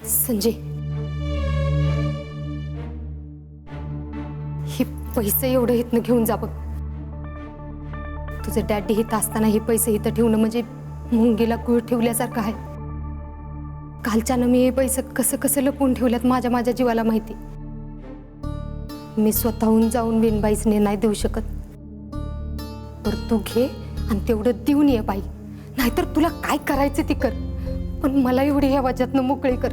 संजय, हे पैसे एवढे इथनं घेऊन जा बघ. तुझे डॅडी इथं असताना हे पैसे इथं ठेवणं म्हणजे मुंगीला गुळ ठेवल्यासारखं आहे. कालच्यानं मी हे पैसे कसं कसं लपवून ठेवल्यात माझ्या जीवाला माहिती. मी स्वतःहून जाऊन बिनबाईसने नाही देऊ शकत. पर तू घे आणि तेवढं देऊन ये बाई. नाहीतर तुला काय करायचं ते कर, पण मला एवढी ह्या वाजातनं मोकळी कर.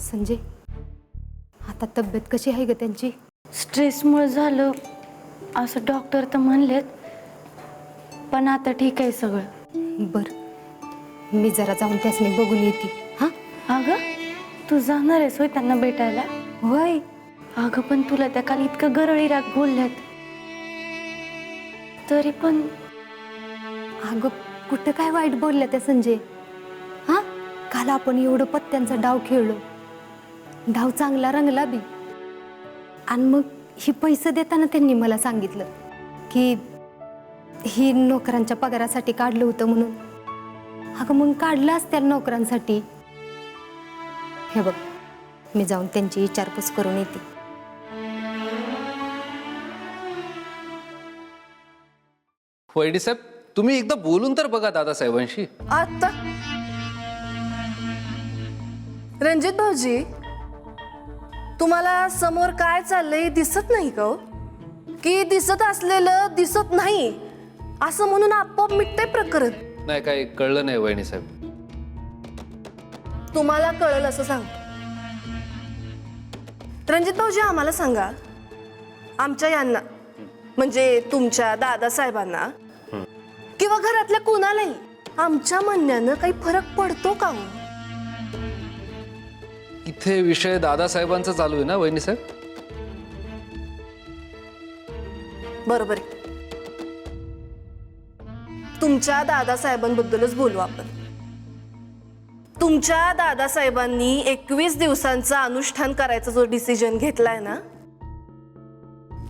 संजय, आता तब्येत कशी आहे ग त्यांची? स्ट्रेसमुळे झालं असं डॉक्टर तर म्हणलेत, पण आता ठीक आहे सगळं. बर, मी जरा जाऊन त्यासनी बघून येते. हा अगं, तू जाणार आहेस होय त्यांना भेटायला? होय. अगं पण तुला त्या काल इतकं गरळी राग बोलल्यात, तरी पण. अगं कुठं काय वाईट बोलल्या त्या संजय? हा, काल आपण एवढं पत्त्यांचा डाव खेळलो, डाव चांगला रंगला बी. आणि मग ही पैसे देताना त्यांनी मला सांगितलं की ही नोकरांच्या पगारासाठी काढलं होतं म्हणून. अगं मग काढलं असत्या नोकरांसाठी. हे बघ, मी जाऊन त्यांची विचारपूस करून येते. वैडी साहेब, तुम्ही एकदा बोलून तर बघा दादासाहेबांशी. आता रणजित भाऊजी, तुम्हाला समोर काय चाललंय दिसत नाही का? की दिसत असलेलं दिसत नाही असं म्हणून आपोआप मिटतंय प्रकरण? नाही, काही कळलं नाही वहिनी साहेब. तुम्हाला कळलं असं सांग. रणजित भाऊजी, आम्हाला सांगा, आमच्या यांना म्हणजे तुमच्या दादासाहेबांना किंवा घरातल्या कुणालाही आमच्या म्हणण्यानं काही फरक पडतो का? इथे विषय दादासाहेबांचा चालू आहे ना वहिनी साहेब? बरोबर आहे. तुमच्या दादासाहेबांबद्दलच बोलू आपण. तुमच्या दादासाहेबांनी 21 दिवसांचं अनुष्ठान करायचा जो डिसिजन घेतलाय ना,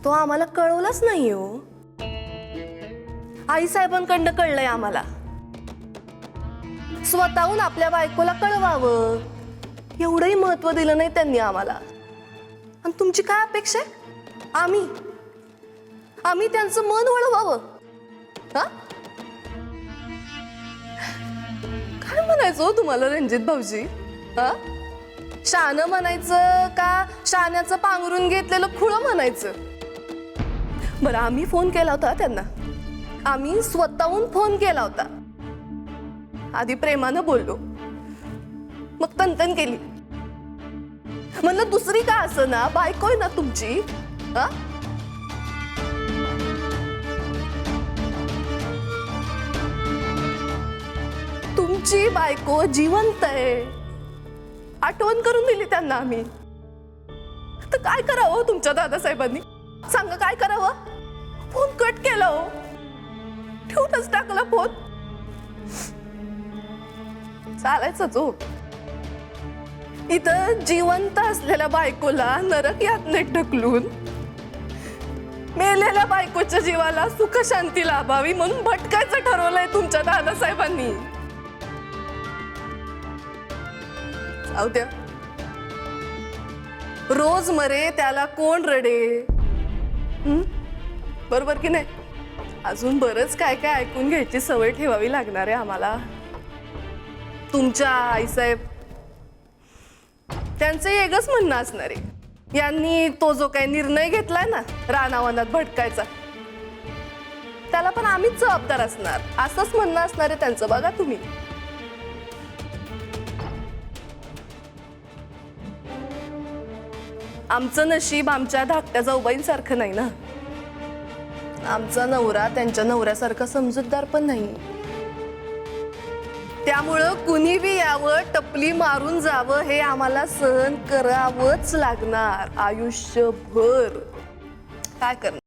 तो आम्हाला कळवलाच नाही हो. आई साहेबांकडनं कळलंय आम्हाला. स्वतःहून आपल्या बायकोला कळवावं एवढंही महत्व दिलं नाही त्यांनी आम्हाला. आणि तुमची काय अपेक्षा आहे? आम्ही त्यांचं मन वळवावं? हा, काय म्हणायचं हो तुम्हाला रणजित भाऊजी? हा, शानं म्हणायचं का शाण्याचं पांघरून घेतलेलं खुळं म्हणायचं? बरं, आम्ही फोन केला होता त्यांना. आम्ही स्वतःहून फोन केला होता. आधी प्रेमानं बोललो, मग तनतन केली. म्हणलं दुसरी का असं ना, बायको आहे ना तुमची. हा, तुमची बायको जिवंत आहे, आठवण करून दिली त्यांना आम्ही. तर काय करावं तुमच्या दादासाहेबांनी? सांगा, काय करावं? फोन कट केला हो, ठेवूनच टाकला फोन. चालायचंच हो. इथं जिवंत असलेल्या बायकोला नरक यातनेत ढकलून मेलेल्या बायकोच्या जीवाला सुख शांती लाभावी म्हणून भटकायचं ठरवलंय तुमच्या दादासाहेबांनी. जाऊ द्या, रोज मरे त्याला कोण रडे. बरोबर की नाही? अजून बरंच काय काय ऐकून घ्यायची सवय ठेवावी लागणार आहे आम्हाला. तुमच्या आईसाहेब, त्यांचं एकच म्हणणं असणार आहे, यांनी तो जो काही निर्णय घेतलाय ना रानावनात भटकायचा, त्याला पण आम्हीच जबाबदार असणार, असंच म्हणणं असणार आहे त्यांचं. बघा तुम्ही. आमचं नशीब आमच्या धाकट्या जाऊबाईंसारखं नाही ना. आमचा नवरा त्यांच्या नवऱ्यासारखा समजूतदार पण नाही. त्यामुळं कुणी बी यावं, टपली मारून जावं, हे आम्हाला सहन करावंच लागणार आयुष्यभर. काय करणार?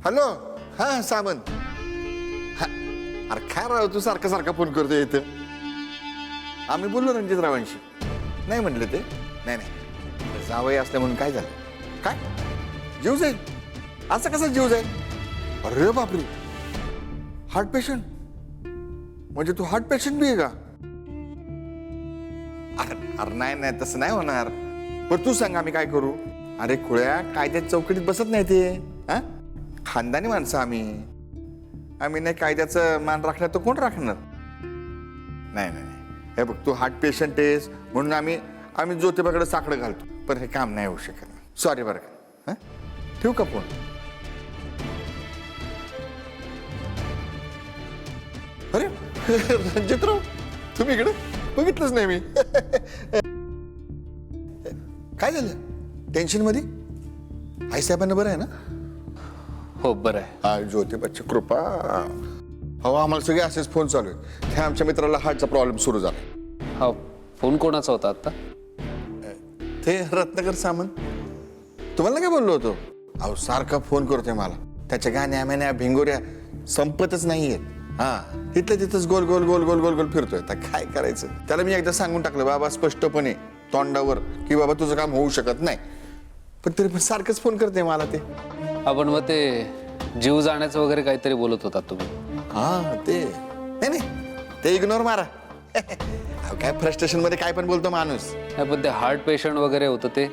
हॅलो हा सामंत. हा, अरे काय राव तू सारखा सारखा फोन करतोय इथं. आम्ही बोललो रणजितरावांशी. नाही म्हटलं ते. नाही जावई असल्या म्हणून काय झालं. काय जीव जाईल. असं कसं जीव जाईल. अरे बापरे हार्ट पेशंट. म्हणजे तू हार्ट पेशंट बी आहे का. अरे नाही तसं नाही होणार. पण तू सांग आम्ही काय करू. अरे खुळ्या कायद्यात चौकटीत बसत नाही ते. हा खानदानी माणसं आम्ही नाही कायद्याचं मान राखणार तर कोण राखणार. नाही हे बघ तू हार्ट पेशंट आहेस म्हणून आम्ही ज्योतिबाकडे साकडं घालतो. पण हे काम नाही होऊ शकत. सॉरी बरं का. ठेवू का फोन. अरे रणजितराव तुम्ही इकडे बघितलंच नाही मी. काय झालं टेन्शन मध्ये. आई साहेबांना बरं आहे ना. हो बरं आहे. हा ज्योतिबाची कृपा. हो आम्हाला सगळे असेच फोन चालू आहेत. त्या आमच्या मित्राला हार्टचा प्रॉब्लेम सुरू झाला. हा फोन कोणाचा होता आता. ते रत्नाकर सामंत. तुम्हाला काय बोललो होतो. अहो सारखा फोन करतोय मला. त्याच्या गाण्या म्यान्या भिंगोऱ्या संपतच नाहीयेत. हा तिथल्या तिथंच गोल गोल गोल गोल गोल गोल फिरतोय. आता काय करायचं. त्याला मी एकदा सांगून टाकलं बाबा स्पष्टपणे तोंडावर की बाबा तुझं काम होऊ शकत नाही. पण तरी पण सारखंच फोन करते मला ते. आपण मग ते जीव जाण्याचं वगैरे काहीतरी बोलत होता तुम्ही. हा ते नाही ते इग्नोर मारा. अहो काय फ्रस्ट्रेशन मध्ये काय पण बोलतो माणूस. नाही पण ते हार्ट पेशंट वगैरे होतं ते.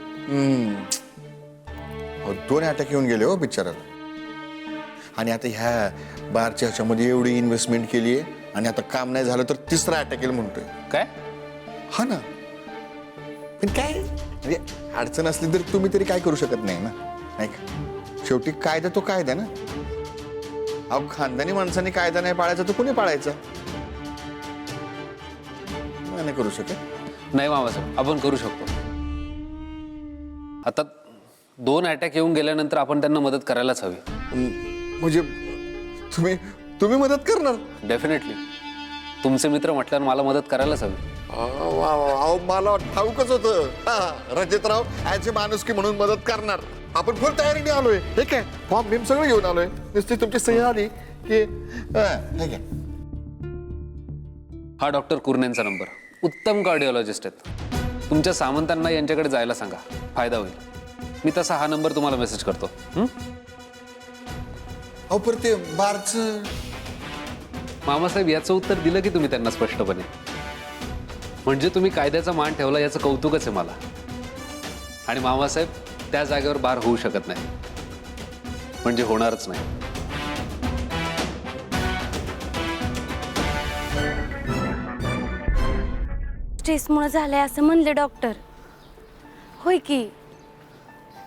अहो 2 अटॅक येऊन गेले हो बिचाराला. आणि आता ह्या बारच्या ह्याच्यामध्ये एवढी इन्व्हेस्टमेंट केली आहे आणि आता काम नाही झालं तर 3रा अटॅक येईल म्हणतोय. काय. हा ना. पण काय म्हणजे अडचण असली तर तुम्ही तरी काय करू शकत नाही ना. नाही का शेवटी कायदा तो कायदा ना. अहो खानदानी माणसाने कायदा नाही पाळायचा तर कोणी पाळायचा. नाही करू शकत. नाही मामासाहेब आपण करू शकतो. आता 2 अटॅक येऊन गेल्यानंतर आपण त्यांना मदत करायलाच हवी. म्हणजे तुम्ही मदत करणार. डेफिनेटली तुमचे मित्र म्हटल्यावर मला मदत करायलाच हवी. अहो मला ठाऊकच होतं. रणजितराव ऍज अ माणुसकी म्हणून मदत करणार. आपण फुल तयारीने आलोय. ठीक आहे फॉर्म बिम सगळं घेऊन आलोय. नुसती तुमची सही आली की ठीक आहे. हा डॉक्टर कुर्नेंचा नंबर. उत्तम कार्डिओलॉजिस्ट आहेत. तुमच्या सामंतांना यांच्याकडे जायला सांगा फायदा होईल. मी तसा हा नंबर तुम्हाला मेसेज करतो. अहो पर ते बारचं. मामासाहेब याचं उत्तर दिलं की तुम्ही त्यांना स्पष्टपणे. म्हणजे तुम्ही कायद्याचा मान ठेवला याचं कौतुकच आहे मला. आणि मामासाहेब त्या जागेवर बार होऊ शकत नाही. म्हणजे होणारच नाही. स्ट्रेसमुळे झालंय असं म्हणले डॉक्टर. होय की.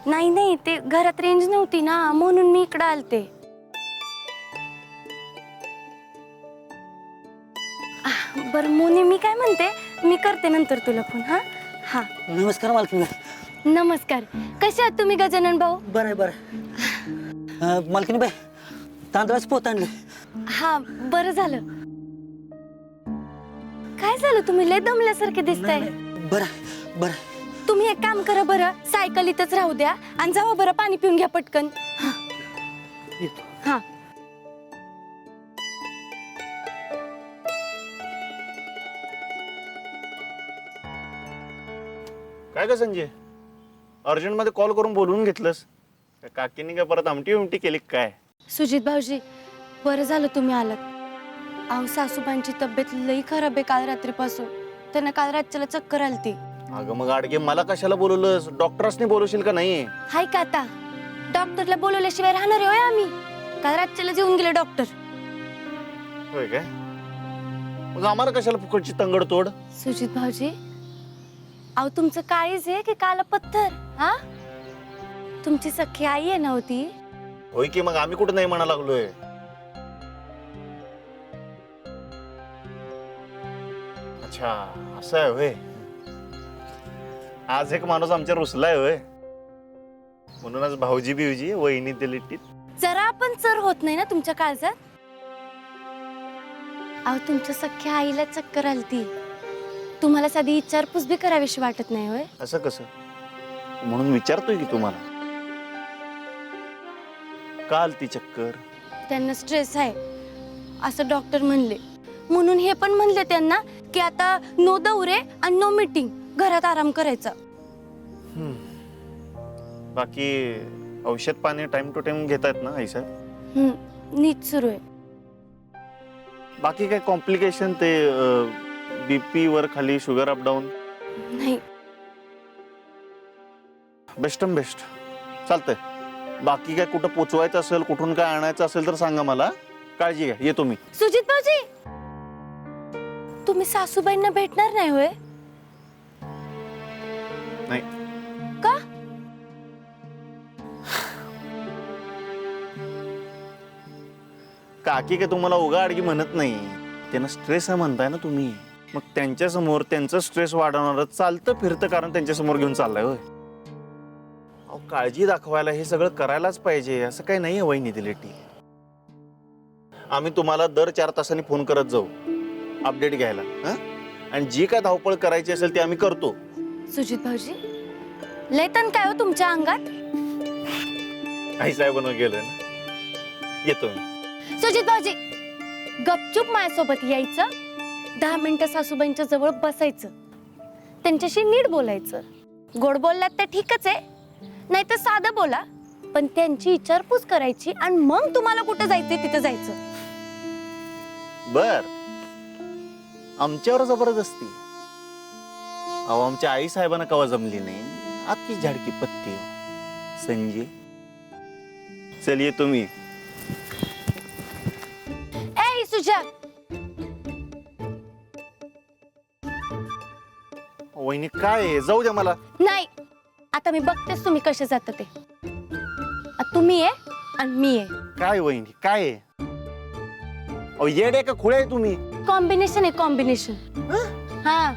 नाही ते घरात रेंज नव्हती ना म्हणून मी इकडं आलते. बरं मोने मी काय म्हणते मी करते नंतर तुला फोन. हा नमस्कार मालकीन. नमस्कार. कसे आहात तुम्ही गजानन भाऊ. बरं आहे बरं. मालकीन बाई तांदळाच पोत आणले. हा बरं झालं. काय झालं तुम्ही लय दमल्यासारखे दिसताय. बरं. तुम्ही एक काम करा बरं सायकल इथंच राहू द्या आणि जावा बरं पाणी पिऊन घ्या पटकन. हा काय का संजय अर्जंट मध्ये कॉल करून बोलवून घेतलंस. काकीने काय परत आमटी केली काय. सुजित भाऊजी बरं झालं तुम्ही आलात. अहो सासूबाईंची तब्येत लई खराब आहे काल रात्रीपासून. त्यांना काल रात्रीला चक्कर आलती. अगं मग आडगे मला कशाला बोलवलंस. डॉक्टरसने बोलवशील का नाही. हाय का आता डॉक्टरला बोलवल्याशिवाय राहणार आहे होय आम्ही. काल रात्रीला जेवून गेले डॉक्टर. होय काय. मग आम्हाला कशाला फुकटची तंगड तोड. सुजित भाऊजी अहो तुमचं काळीज आहे की काला पत्थर. हा तुमची सख्खी आई आहे नव्हती. होय की मग आम्ही कुठं नाही म्हणा लागलोय. अच्छा असं आहे होय. आज एक माणूस आमच्या रुसलाय होय. म्हणूनच भाऊजी बिवजी वहिनी ते लिट्टीत. जरा आपण चर होत नाही ना तुमच्या काळजात. अहो तुमच्या सख्ख्या आईला चक्कर आलती. तुम्हाला साधी विचारपूस बी करावीशी वाटत नाही होय. असं कसं. म्हणून विचारतोय की तुम्हाला का आलती चक्कर? त्यांना स्ट्रेस आहे असं डॉक्टर म्हणले. म्हणून हे पण म्हणले त्यांना की आता नो दौरे आणि नो मीटिंग, घरात आराम करायचा. बाकी औषध पाणी टाइम टू टाइम घेतायत ना आई साहेब? नीट सुरू आहे. बाकी काय कॉम्प्लिकेशन ते बीपी वर खाली, शुगर अप डाऊन? नाही. बेस्ट चालतंय. बाकी काय कुठं पोचवायचं असेल, कुठून काय आणायचं असेल तर सांगा मला. काळजी घ्या, येतो मी. सुजित भाऊजी, तुम्ही सासूबाईंना भेटणार नाही होय? नाही. का? काकी काय तुम्हाला उगा अडगी म्हणत नाही, त्यांना स्ट्रेस आहे म्हणताय ना तुम्ही. मग त्यांच्या समोर त्यांचं स्ट्रेस वाढवणार चालतं फिरतं कारण त्यांच्या समोर घेऊन चाललाय होय. अहो, काळजी दाखवायला हे सगळं करायलाच पाहिजे, असं काही नाही वहिनी दिलेटी. आम्ही तुम्हाला दर 4 तासांनी फोन करत जाऊ अपडेट घ्यायला. आणि जी काय धावपळ करायची असेल ती आम्ही करतो. सुजित भाऊजी, लय तण काय हो तुमच्या अंगात? आई साहेबांना गेलं ना, येतो मी. सुजित भाऊजी, गपचूप माझ्यासोबत यायचं, 10 मिनिटं सासूबाईंच्या जवळ बसायचं, त्यांच्याशी नीट बोलायचं. गोड बोललात तर ठीकच आहे, नाही तर साधं बोला, पण त्यांची विचारपूस करायची आणि मग तुम्हाला कुठं जायचंय तिथं जायचं. बर, आमच्यावर जबरदस्ती? अहो, आमच्या आई साहेबांना कवा जमली नाही. आपली झाडकी पत्ती संजय. चल येतो मी. ए सुजा, वहिनी काय आहे? जाऊ द्या मला. नाही, आता मी बघतेस तुम्ही कसे जाता ते. आता तुम्ही आहे आणि मी आहे. काय वहिनी काय आहे? अहो, येडे का खुळे आहे तुम्ही? कॉम्बिनेशन आहे, कॉम्बिनेशन. हा,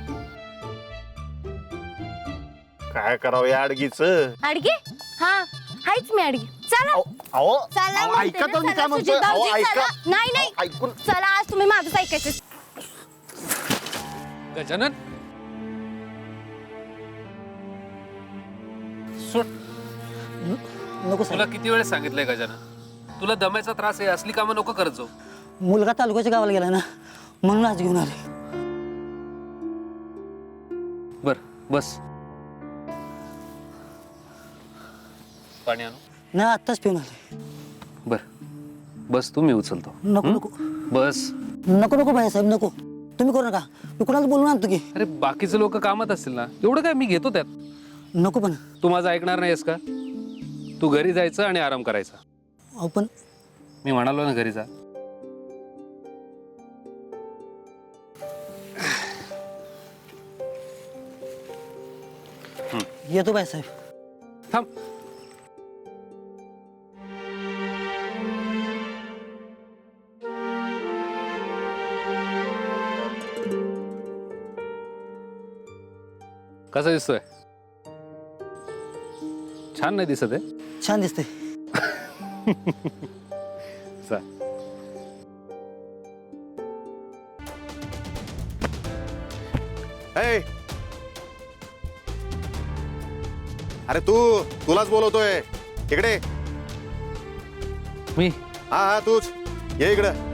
काय करावं या अडगीच? अडगे? हा, हायच मी अडगे. चला चला म्हणते ऐका ना, तर मी चला काय म्हणतोय. सुजित अहो, भाऊजी, ऐका. चला. नाही नाही, ऐकून चला आज तुम्ही माझंच ऐकायचं. गजानन, सोड. नको साहेब, तुला किती वेळेस सांगितलंय गजानन, तुला दम्याचा त्रास आहे, असली कामं नको करत जाऊ. मुलगा तालुक्याच्या गावाला गेला ना, म्हणून आज घेऊन आले. बर, बस. पाणी आणू? नाही, आत्ताच पिऊन आले. बर, बस, तू मी उचलतो. नको नको बस. नको नको भाईसाहेब, नको. तुम्ही करू नका, मी कुणाला बोलून आणतो की. अरे बाकीचे लोक कामात असतील ना, एवढं काय मी घेतो त्यात. नको पण. तू माझं ऐकणार नाहीस का? तू घरी जायचं आणि आराम करायचा. अहो पण मी म्हणालो ना घरी जा. येतो भाईसाहेब. थांब. कसा दिसतोय? छान नाही दिसत आहे? छान दिसते. चा. ए, अरे तुलाच बोलवतोय. इकडे. मी हा तूच ये इकडं.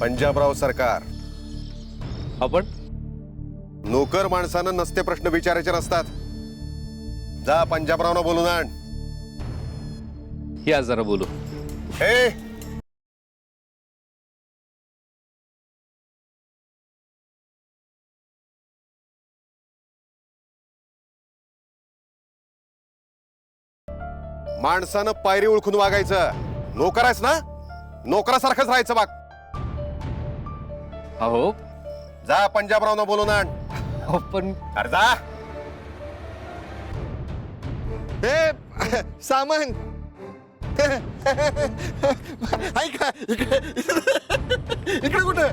पंजाबराव सरकार, आपण नोकर माणसानं नसते प्रश्न विचारायचे नसतात. जा पंजाबरावनं बोलून आण. या जरा बोलू. ए, माणसानं पायरी ओळखून वागायचं. नोकर आहेस ना, नोकरासारखंच राहायचं बाग. अहो जा पंजाबरावनं बोलून आण. पण अरे जा. ए सामान ऐका इकडे. इकडे कुठं?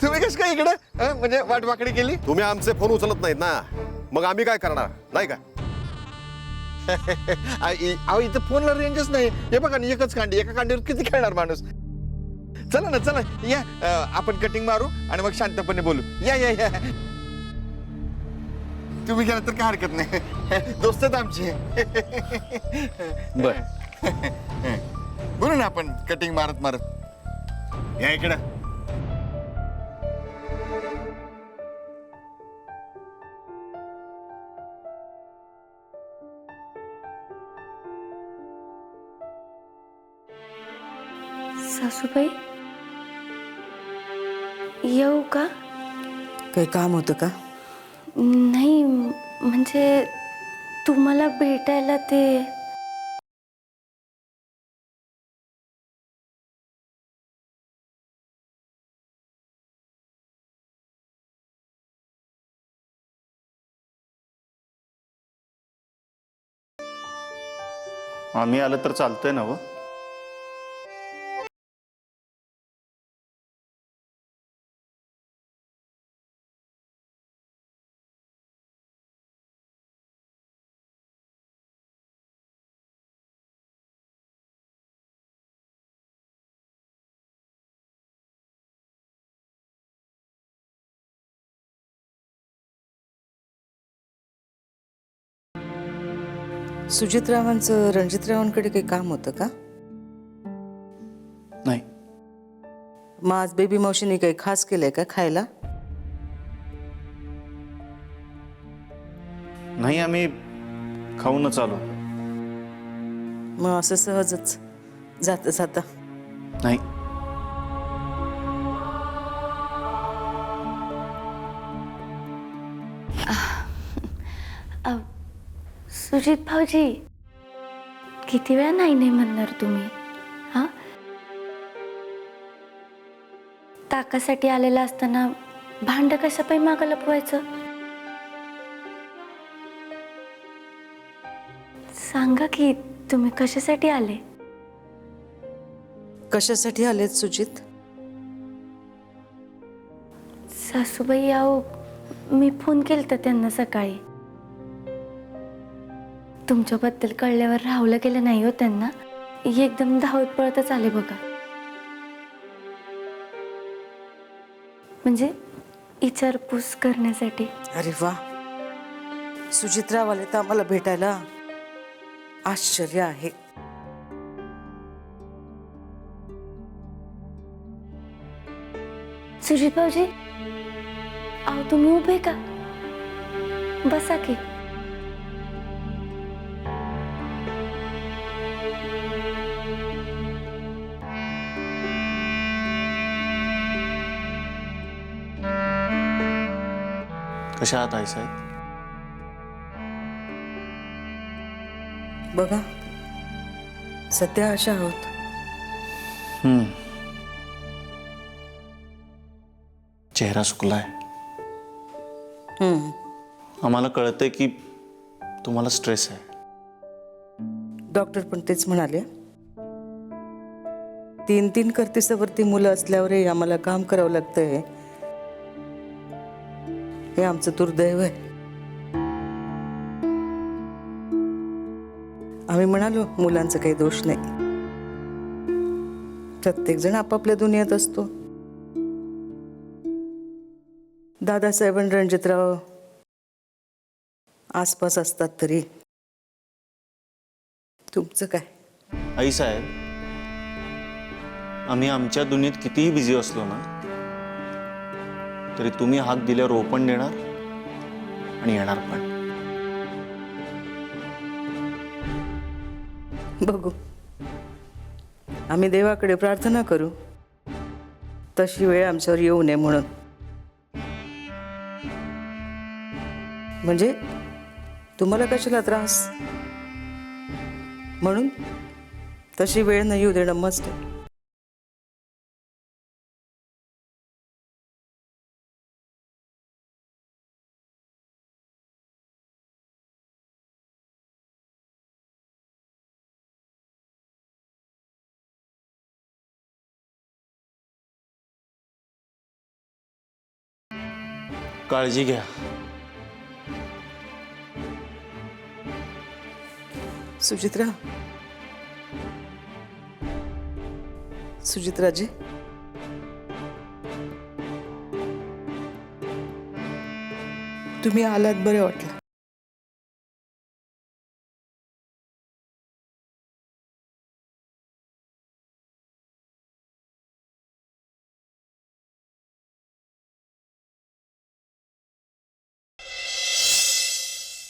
तुम्ही कसं काय इकडं? म्हणजे वाटवाकडी केली? तुम्ही आमचे फोन उचलत नाहीत ना, मग आम्ही काय करणार नाही का? अहो इथं फोनला रेंजच नाही. हे बघा ना, एकच कांडी, एका कांडीवर किती खेळणार माणूस. चला ना चला या, आपण कटिंग मारू आणि मग शांतपणे बोलू. या या या. तुम्ही गेला तर काय हरकत नाही दोस्त आहेत आमचे बर बोलू ना आपण कटिंग मारत मारत या इकडं सासूबाई येऊ का? काही काम होतं का? नाही म्हणजे तुम्हाला भेटायला ते आम्ही आलं तर चालतंय ना व? सुजितरावांचं रणजितरावांकडे काही काम होतं का? नाही. मग आज बेबी मावशीने काही खास केलंय का खायला? नाही, आम्ही खाऊनच आलो. मग असं सहजच जाता जाता नाही. सुजित भाऊजी किती वेळा नाही नाही म्हणणार तुम्ही? हा, ताकासाठी आलेला असताना भांड कशा पायी मागं लपवायचं? सांगा की तुम्ही कशासाठी आले? कशासाठी आलेत सुजित? सासूबाई आहो, मी फोन केलता त्यांना सकाळी. तुमच्याबद्दल कळल्यावर राहवलं गेलं नाही हो त्यांना. एकदम धावत पळतच आले बघा. म्हणजे विचारपूस करण्यासाठी. अरे वा, सुजितराव आले तर आम्हाला भेटायला आश्चर्य आहे. सुजित भाऊजी, अहो तुम्ही उभे का? बसा की. कशा आहात आई साहेब? बघा, सध्या अशा आहोत. चेहरा सुकलाय. आम्हाला कळतंय की तुम्हाला स्ट्रेस आहे. डॉक्टर पण तेच म्हणाले. 3 करतिसावरती मुलं असल्यावरही आम्हाला काम करावं लागतंय. हे आमचं दुर्दैव आहे. आम्ही म्हणालो मुलांचा काही दोष नाही. प्रत्येक जण आपापल्या दुनियेत असतो. दादासाहेब आणि रणजितराव आसपास असतात तरी तुमचं काय? आई साहेब, आम्ही आमच्या दुनियेत कितीही बिझी असलो ना तरी तुम्ही हाक दिल्यावर ओपन देणार आणि येणार पण. बघू, आम्ही देवाकडे प्रार्थना करू तशी वेळ आमच्यावर येऊ नये म्हणून. म्हणजे तुम्हाला कशाला त्रास, म्हणून तशी वेळ नाही येऊ देणं मस्त. काळजी घ्या. सुजित्रा, सुजित्राजी, तुम्ही आलात बरं वाटलं.